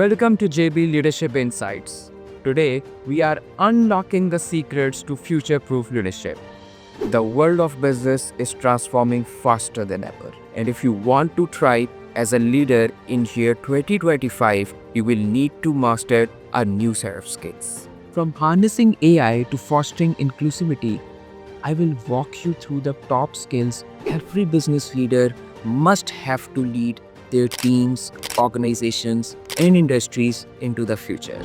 Welcome to JB Leadership Insights. Today, we are unlocking the secrets to future proof leadership. The world of business is transforming faster than ever. And if you want to thrive as a leader in year 2025, you will need to master a new set of skills. From harnessing AI to fostering inclusivity, I will walk you through the top skills every business leader must have to lead their teams, organizations, and industries into the future.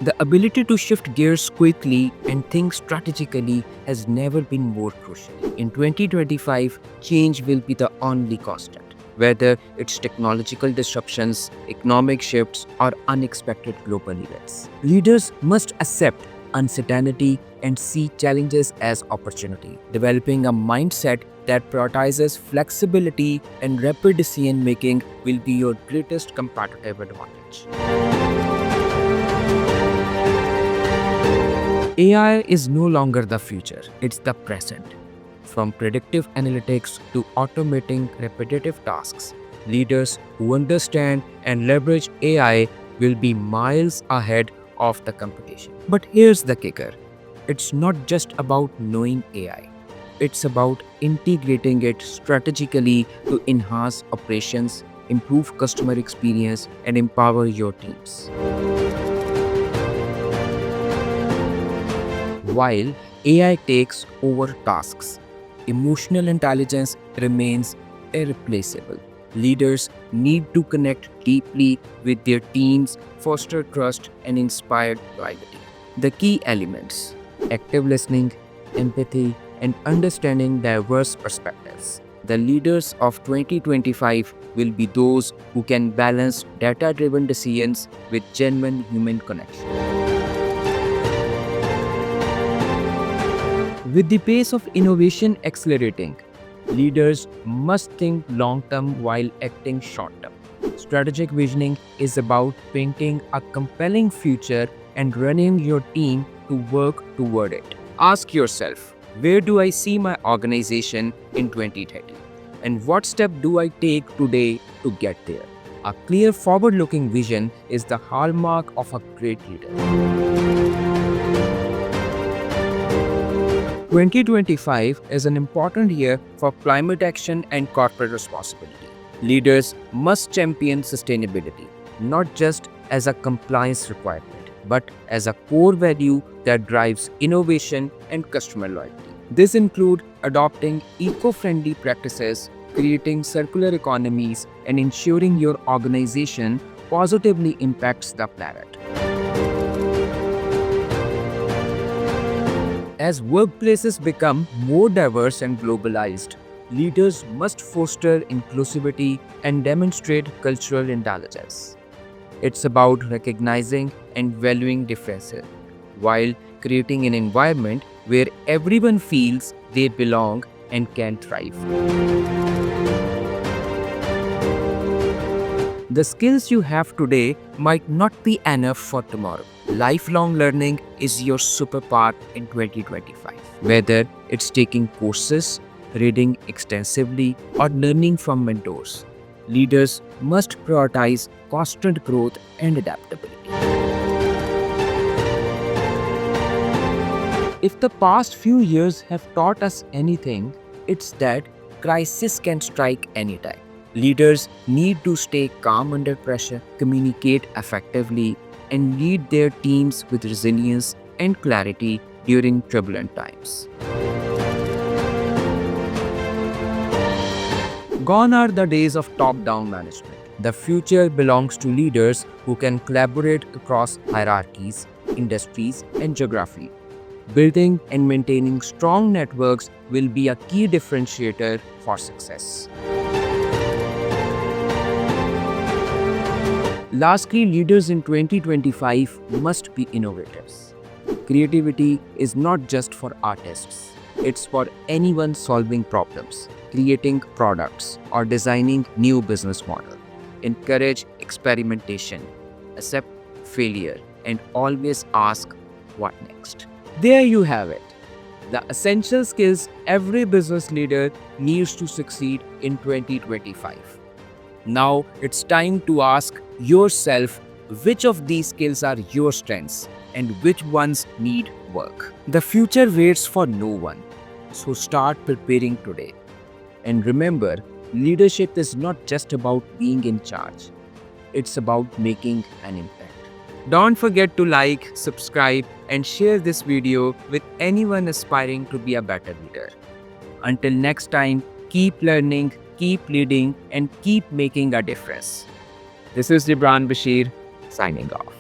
The ability to shift gears quickly and think strategically has never been more crucial. In 2025, change will be the only constant. Whether it's technological disruptions, economic shifts, or unexpected global events. Leaders must accept uncertainty and see challenges as opportunity. Developing a mindset that prioritizes flexibility and rapid decision making will be your greatest competitive advantage. AI is no longer the future, it's the present. From predictive analytics to automating repetitive tasks, leaders who understand and leverage AI will be miles ahead of the competition. But here's the kicker. It's not just about knowing AI. It's about integrating it strategically to enhance operations, improve customer experience, and empower your teams. While AI takes over tasks, emotional intelligence remains irreplaceable. Leaders need to connect deeply with their teams, foster trust, and inspire loyalty. The key elements: active listening, empathy, and understanding diverse perspectives. The leaders of 2025 will be those who can balance data-driven decisions with genuine human connection. With the pace of innovation accelerating, leaders must think long-term while acting short-term. Strategic visioning is about painting a compelling future and running your team to work toward it. Ask yourself, where do I see my organization in 2030? And what step do I take today to get there? A clear forward-looking vision is the hallmark of a great leader. 2025 is an important year for climate action and corporate responsibility. Leaders must champion sustainability, not just as a compliance requirement, but as a core value that drives innovation and customer loyalty. This includes adopting eco-friendly practices, creating circular economies, and ensuring your organization positively impacts the planet. As workplaces become more diverse and globalized, leaders must foster inclusivity and demonstrate cultural intelligence. It's about recognizing and valuing differences, while creating an environment where everyone feels they belong and can thrive. The skills you have today might not be enough for tomorrow. Lifelong learning is your superpower in 2025. Whether it's taking courses, reading extensively, or learning from mentors, leaders must prioritize constant growth and adaptability. If the past few years have taught us anything, it's that crisis can strike anytime. Leaders need to stay calm under pressure, communicate effectively, and lead their teams with resilience and clarity during turbulent times. Gone are the days of top-down management. The future belongs to leaders who can collaborate across hierarchies, industries, and geography. Building and maintaining strong networks will be a key differentiator for success. Lastly, leaders in 2025 must be innovators. Creativity is not just for artists. It's for anyone solving problems, creating products, or designing new business models. Encourage experimentation, accept failure, and always ask, what next? There you have it. The essential skills every business leader needs to succeed in 2025. Now it's time to ask yourself which of these skills are your strengths and which ones need work. The future waits for no one, so start preparing today. And remember, leadership is not just about being in charge, it's about making an impact. Don't forget to like, subscribe, and share this video with anyone aspiring to be a better leader. Until next time, keep learning, keep leading, and keep making a difference. This is Gibran Bashir signing off.